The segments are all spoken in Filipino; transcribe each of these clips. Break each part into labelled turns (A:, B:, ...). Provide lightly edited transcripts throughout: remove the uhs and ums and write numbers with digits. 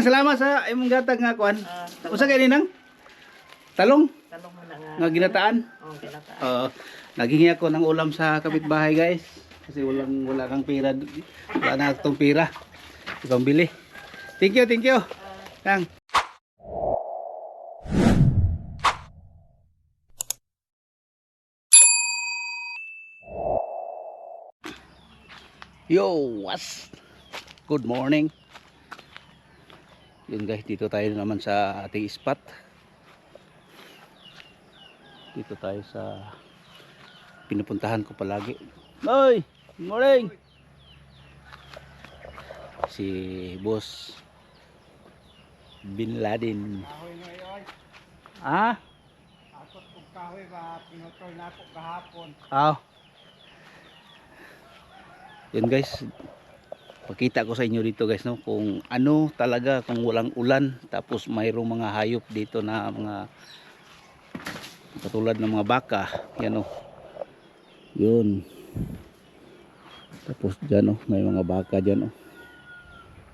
A: Salamat sa imong gatag nga kuan. Usa kay ninang? Talong
B: Talong mo na
A: nga ginataan.
B: Oh, ginataan.
A: Oo. Naghingi ako ng ulam sa kapitbahay, guys. Kasi wala kang pera. Wala na itong pera. Ibang bili. Thank you, thank you. Tang. Yo, good morning. Yun guys, dito tayo naman sa ating spot. Dito tayo sa pinupuntahan ko palagi. Oy, good morning. Si Boss Bin Laden. Ah?
C: Ako kung kahoy ba, pinutoy na ako kahapon.
A: Ah. Yun guys, pakita ko sa inyo dito guys, no, kung ano talaga kung walang ulan, tapos mayroong mga hayop dito na mga katulad ng mga baka, yan o. Yun. Tapos dyan o, may mga baka dyan o.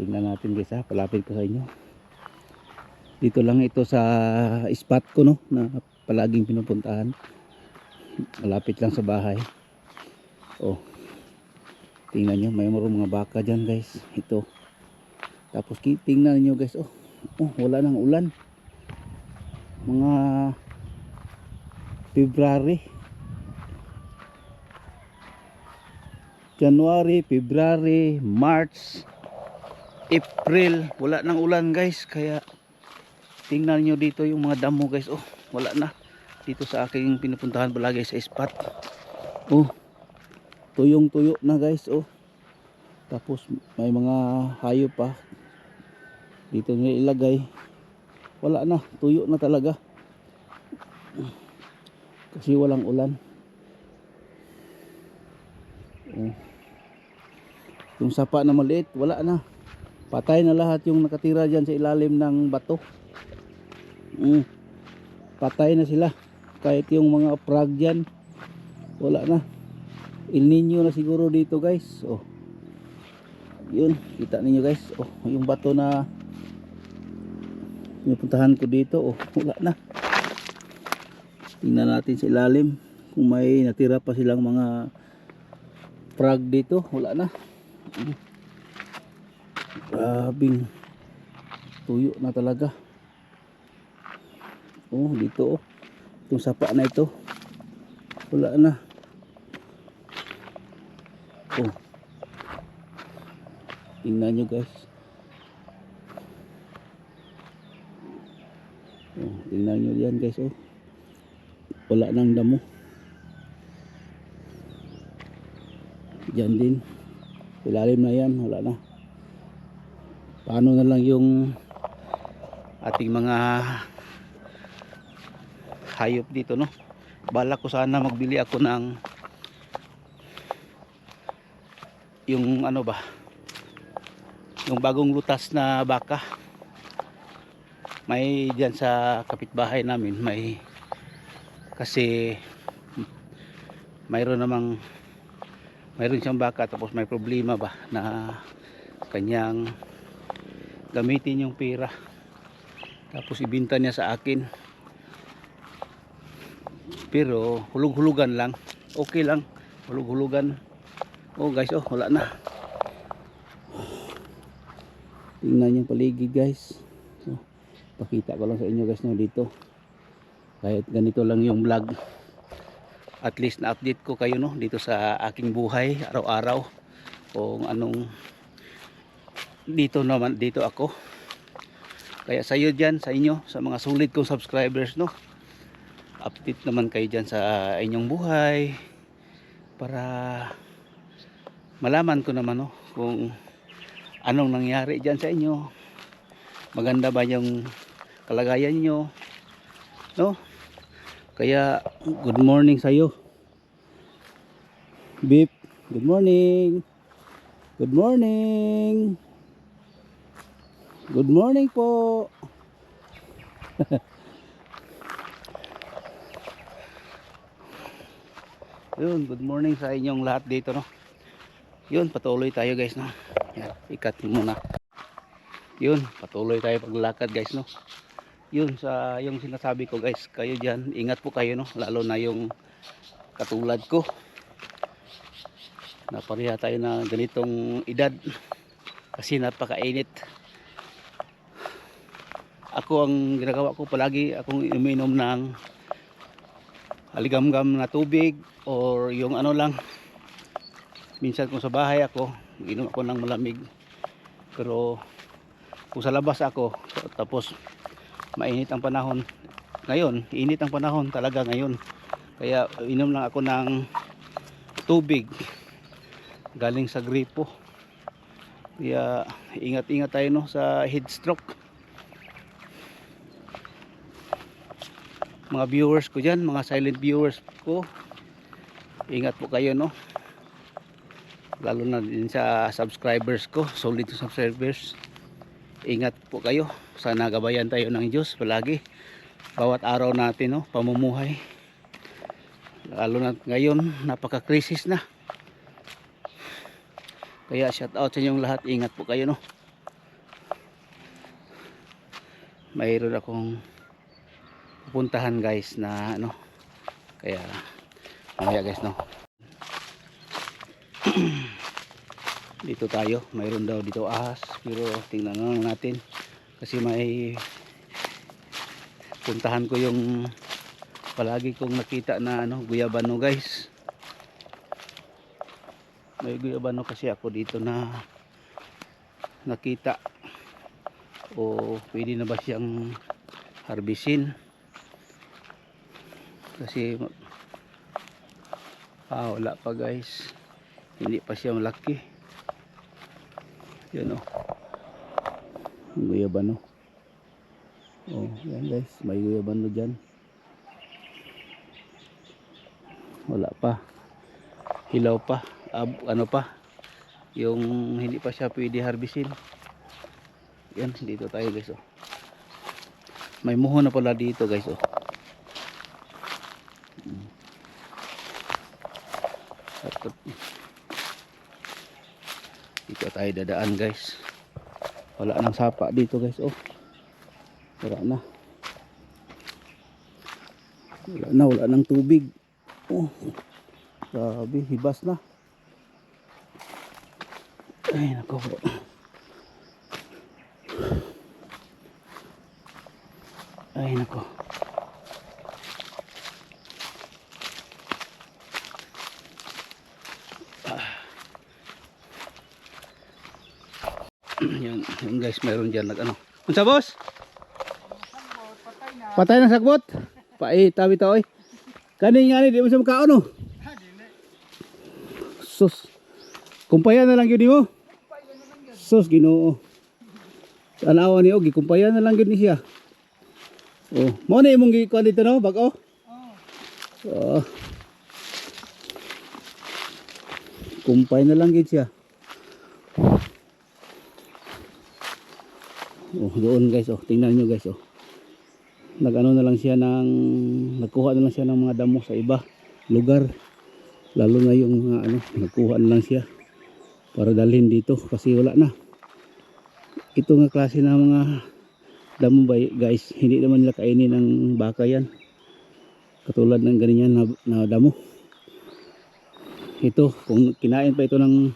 A: Tingnan natin guys ha, palapit ko sa inyo. Dito lang ito sa spot ko, no, na palaging pinupuntahan. Malapit lang sa bahay. Oh. Tingnan nyo, may mga baka dyan guys. Ito. Tapos tingnan nyo guys, oh, wala nang ulan. Mga February, January, February, March, April, wala nang ulan guys. Kaya tingnan nyo dito yung mga damo guys, oh, wala na. Dito sa aking pinupuntahan palagi sa spot, oh, tuyong tuyo na guys, oh. Tapos may mga hayop pa dito nila ilagay, wala na, tuyo na talaga kasi walang ulan. Oh. Yung sapa na maliit, wala na, patay na lahat yung nakatira dyan sa ilalim ng bato. Patay na sila, kahit yung mga frog dyan wala na. El Nino na siguro dito guys. Oh, yun, kita ninyo guys, oh, yung bato na pinupuntahan ko dito, oh, wala na. Tingnan natin sa ilalim kung may natira pa silang mga frog dito, wala na. Grabing tuyo na talaga. Oh, dito, oh, itong sapa na ito, wala na. Oh, tingnan nyo guys. Oh, tingnan nyo yan guys, oh, wala nang damo. Diyan din, ilalim na yan, wala na. Paano na lang yung ating mga hayop dito, no? Balak ko sana magbili ako ng yung ano ba, yung bagong lutas na baka. May diyan sa kapitbahay namin, may, kasi mayroon siyang baka, tapos may problema ba na kanyang gamitin yung pera, tapos ibinta niya sa akin, pero hulug-hulugan lang, okay lang, hulug-hulugan. Oh guys, oh, wala na. Tingnan yung paligid guys. So, pakita ko lang sa inyo guys, no, dito. Kahit ganito lang yung vlog, at least na update ko kayo, no, dito sa aking buhay araw-araw, kung anong dito naman, dito ako. Kaya sa iyo dyan, sa inyo, sa mga sulit kong subscribers, no, update naman kayo dyan sa inyong buhay, para malaman ko naman, no, kung anong nangyari dyan sa inyo, maganda ba yung kalagayan nyo, no. Kaya good morning sa iyo, Beep. Good morning. Good morning. Good morning po. Yun, good morning sa inyong lahat dito, no. Yun, patuloy tayo guys, no. Yan, ikat muna. Yun, patuloy tayo paglalakad guys, no. Yun sa yung sinasabi ko guys, kayo diyan, ingat po kayo, no, lalo na yung katulad ko. Napareha tayo na ganitong edad kasi napakainit. Ako ang ginagawa ko palagi, akong umiinom ng aligamgam na tubig or yung ano lang. Minsan kung sa bahay ako, inom ako ng malamig. Pero kung sa labas ako, tapos mainit ang panahon. Ngayon, init ang panahon talaga ngayon. Kaya inom lang ako ng tubig galing sa gripo. Kaya ingat-ingat tayo, no, sa heat stroke. Mga viewers ko dyan, mga silent viewers ko, ingat po kayo, no, lalo na din sa subscribers ko, solid subscribers. Ingat po kayo, sana gabayan tayo ng Diyos palagi bawat araw natin, no, pamumuhay, lalo na ngayon napaka-crisis na. Kaya shout out sa inyong lahat, ingat po kayo, no. Mayroon akong pupuntahan guys na ano, kaya mamaya guys, no. Dito tayo, mayroon daw dito ahas, pero tingnan lang natin kasi may puntahan ko yung palagi kong nakita na ano, guyabano guys. May guyabano kasi ako dito na nakita, o pwede na ba siyang harbisin kasi wala pa guys, hindi pa siya malaki. Yan, guyabano. Yan guys, may guyabano dyan. Wala pa, hilaw pa, ano pa, yung hindi pa siya pwede harbisin. Yan, dito tayo guys, may muho na pala dito guys, dito tayo dadaan guys. Wala nang sapa dito guys, wala nang tubig. Grabe, hibas na. Ay nako bro, ay nako. Yan guys, mayroon dyan nag ano. Unsa boss? Patay na sagbot. Pai tabi ta oy. Kani nga ni di mo sa makaon, no. Sus. Kumpayan na lang gyud nimo. Sus Ginoo. Tanawa ni og kumpayan na lang gyud ni siya. Mo na imong gikuan dito, no, bag-o. Kumpay na lang gyud siya. Doon guys, tingnan nyo guys, nagano na lang siya ng, nagkuha na lang siya ng mga damo sa iba lugar, lalo na yung mga ano, nagkuha na lang siya para dalhin dito kasi wala na. Ito nga klase na mga damo guys, hindi naman nila kainin ng baka yan, katulad ng ganyan na damo. Ito, kung kinain pa ito ng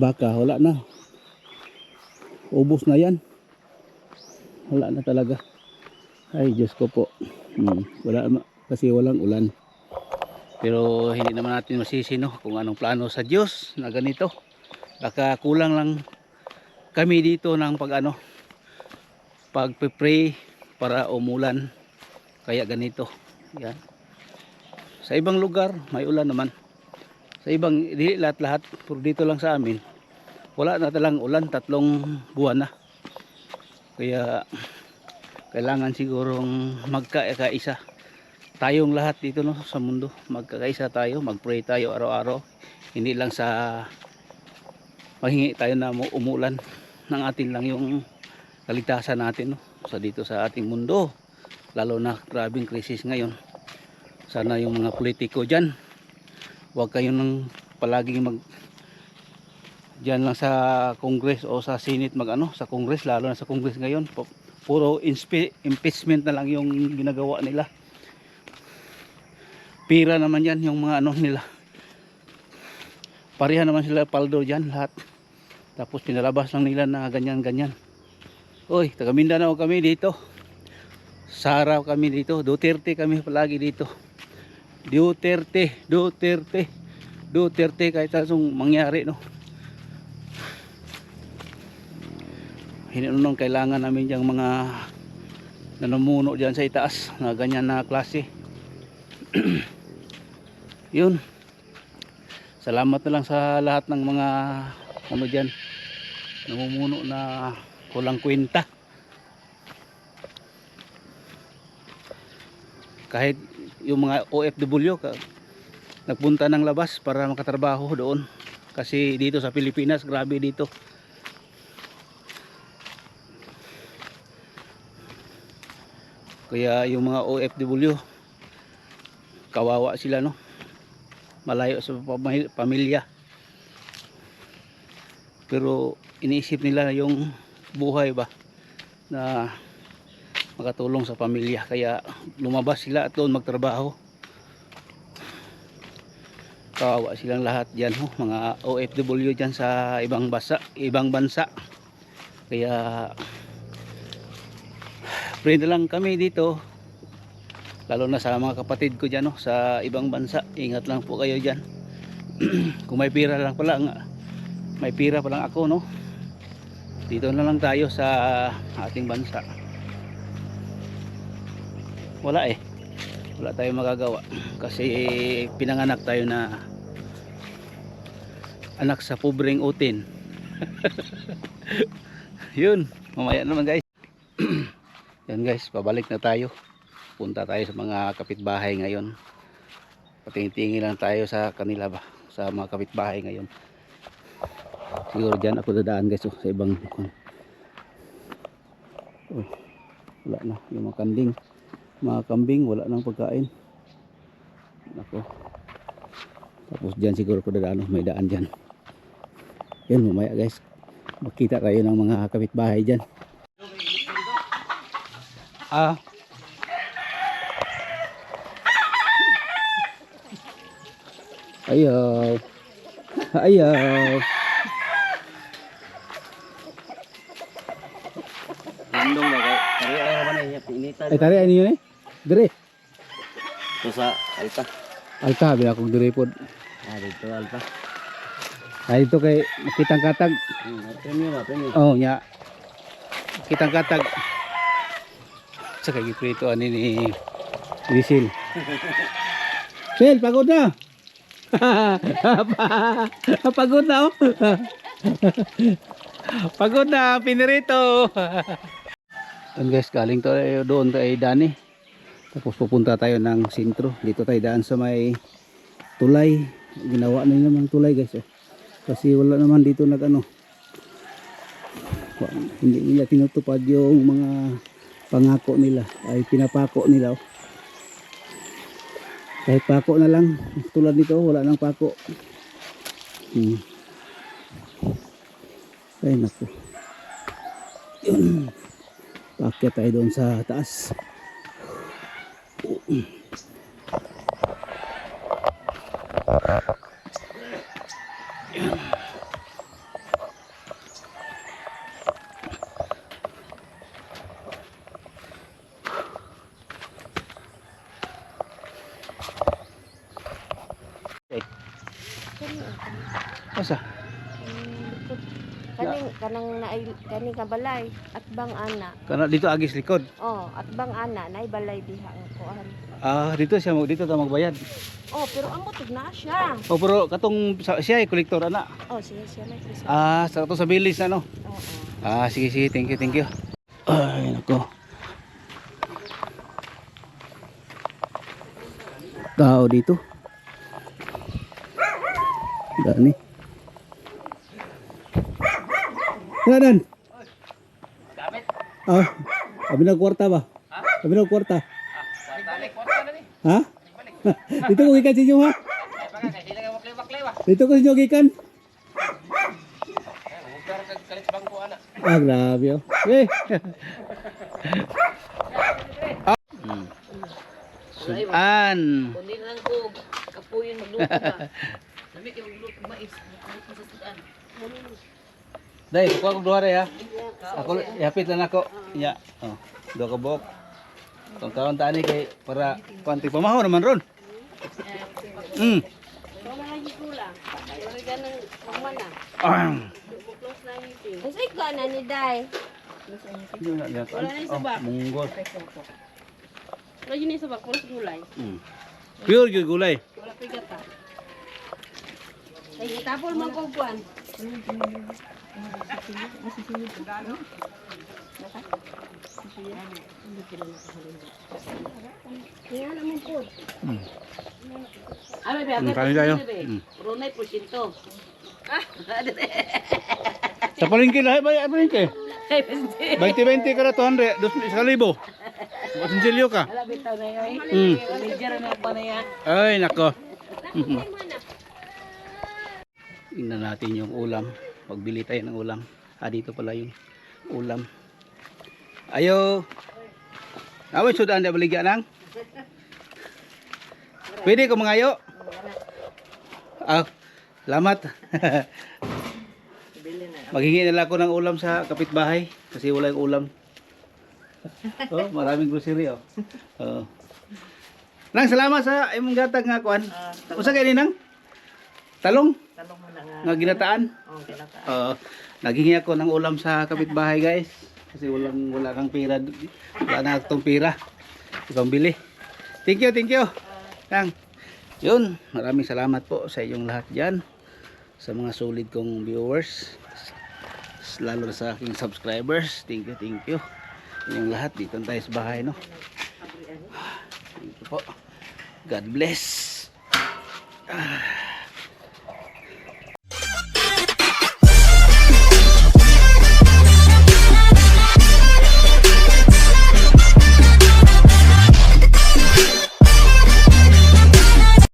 A: baka, wala na, ubos na yan. Wala na talaga. Ay Diyos ko po. Wala kasi walang ulan. Pero hindi naman natin masisi, no, kung anong plano sa Diyos na ganito. Baka kulang lang kami dito ng pag-pray para umulan. Kaya ganito. Yan. Sa ibang lugar may ulan naman. Sa ibang hindi lahat-lahat, pero dito lang sa amin wala na talang ulan, 3 buwan na. Kaya kailangan sigurong magkakaisa tayong lahat dito, no, sa mundo. Magkakaisa tayo, magpray tayo araw-araw, hindi lang sa mahingi tayo na umulan, ng atin lang yung kaligtasan natin, no, sa dito sa ating mundo, lalo na grabing krisis ngayon. Sana yung mga politiko dyan, huwag kayong palaging Diyan lang sa Congress o sa Senate mag-ano, sa Congress, lalo na sa Congress ngayon. Puro impeachment na lang yung ginagawa nila. Pira naman yan yung mga ano nila. Pareha naman sila paldo dyan lahat. Tapos pinalabas lang nila na ganyan-ganyan. Uy, taga Mindanao kami dito. Sara kami dito. Duterte kami palagi dito. Duterte, Duterte, Duterte kahit anong mangyari, no. Hinunong kailangan namin yung mga nanumuno dyan sa itaas na ganyan na klase. Yun. Salamat na lang sa lahat ng mga ano dyan, namumuno na walang kwenta. Kahit yung mga OFW nagpunta ng labas para makatrabaho doon. Kasi dito sa Pilipinas, grabe dito. Kaya yung mga OFW, kawawa sila, no. Malayo sa pamilya. Pero iniisip nila yung buhay ba na makatulong sa pamilya. Kaya lumabas sila at doon magtrabaho. Kawawa silang lahat dyan, ho, mga OFW dyan sa ibang bansa. Kaya pray na lang kami dito, lalo na sa mga kapatid ko dyan, no, sa ibang bansa. Ingat lang po kayo dyan. Kung may pira lang pala, may pira pa lang ako, no, dito na lang tayo sa ating bansa. Wala tayong magagawa kasi pinanganak tayo na anak sa pobreng utin. Yun, mamaya naman guys. Yan guys, pabalik na tayo. Punta tayo sa mga kapitbahay ngayon. Patingin-tingin lang tayo sa kanila ba, sa mga kapitbahay ngayon. Siguro dyan ako dadaan guys, sa ibang wala na yung mga kambing wala nang pagkain. Ako. Tapos dyan siguro ako dadaan, may daan dyan. Yan, mamaya guys, makita tayo ng mga kapitbahay dyan. Ayaw. Ayaw.
B: Landong na kay. Kaya ayaw man niya pinitan.
A: Ay tari ano yun Dire.
B: Ito sa alta.
A: Alta bila kong dire pod.
B: Dito alta.
A: Ay dito kay makitang katag.
B: Premium.
A: Oh nya. Kitang katag. Sa kay prito ani ni Sil. Sil, pagod na. Pagod na oh. Pagod na, pinirito. Yan guys, galing tayo doon tayo Dani. Tapos pupunta tayo ng sentro. Dito tayo daan sa may tulay. Ginawa na naman tulay guys. Kasi wala naman dito hindi nila tinutupad yung mga pangako nila. Ay pinapako nila. Kahit pako na lang. Tulad nito, wala nang pako. Ay naku. Yun. Paakyat tayo doon sa taas. Asa?
D: Kaning kabalay at bang ana.
A: Kana dito agis likod.
D: Oh, at bang ana nay balay diha ang kuan.
A: Dito ta magbayad.
D: Oh, pero amo tud na siya.
A: Oh, pero katong siya ay kolektor ana.
D: Oh, siya may Chris.
A: Sa to sa bilis ano.
D: Oo.
A: Sige, thank you. Ay nako. Tao dito. Dani. Dan.
B: Gamit.
A: Abi na kwarta ba? Abi na kwarta.
B: Kwarta na ni.
A: Ha? Dito ko gikan sa inyo ha?
B: Ay baka kay sila ka maklay-maklay ba.
A: Dito ko sa inyo gikan. Ah, grabe oh. Eh. Sudan.
B: Kundi na lang ko, kapuyin magluto ba? Sabi kayo magluto mais, magluto sa sudan.
A: Dai, kuha ko duha ha. Ako yapit lang ako. Ya. Oh, duha ka buok. Kung kaon tani kay para konti pamahaw naman ron. Mm.
D: Ito na lagi kulang. Kaya ganang pagmana. Close na ngipin. Kasi ko na ni Day.
A: Wala na isa ba? Munggol.
D: Lagi ni sa bakul gulay.
A: Mm. Pure gyud gulay.
D: Wala pigata. Ay, tapol man ko kuan. Kaya naman po.
A: Mm.
B: Ano ba?
A: Kain tayo.
B: Runay porsyento.
A: Sa palengke lahi ba palengke? 20-20 ka na 200, 1,000. Masinsilyo ka.
B: Wala bitaw na yun.
A: Mm.
B: Manager na pa na yan.
A: Ay, nako. Tingnan natin yung ulam. Magbili tayo ng ulam. Ah, dito pala yung ulam. Ayo. Away, sudan na baligya nang. Pwede ko mangayo? Ah, salamat. Maghingi nila ako ng ulam sa kapitbahay kasi wala yung ulam. Oh, maraming grocery oh. Oh. Nang salamat sa imong gatag nga kuan. Usa kay ni nang? Talong
B: Talong mo na nga.
A: nga ginataan.
B: Oh, kinataan.
A: Oo. Naghingi ako ng ulam sa kapitbahay, guys. Kasi wala kang pera. Wala na akong pera. Ipambili. Thank you, thank you. Nang. Yun, maraming salamat po sa inyong lahat diyan. Sa mga solid kong viewers. Lalo na sa aking subscribers. Thank you, thank you. Inyong lahat dito tayo sa bahay, no. Thank you po. God bless.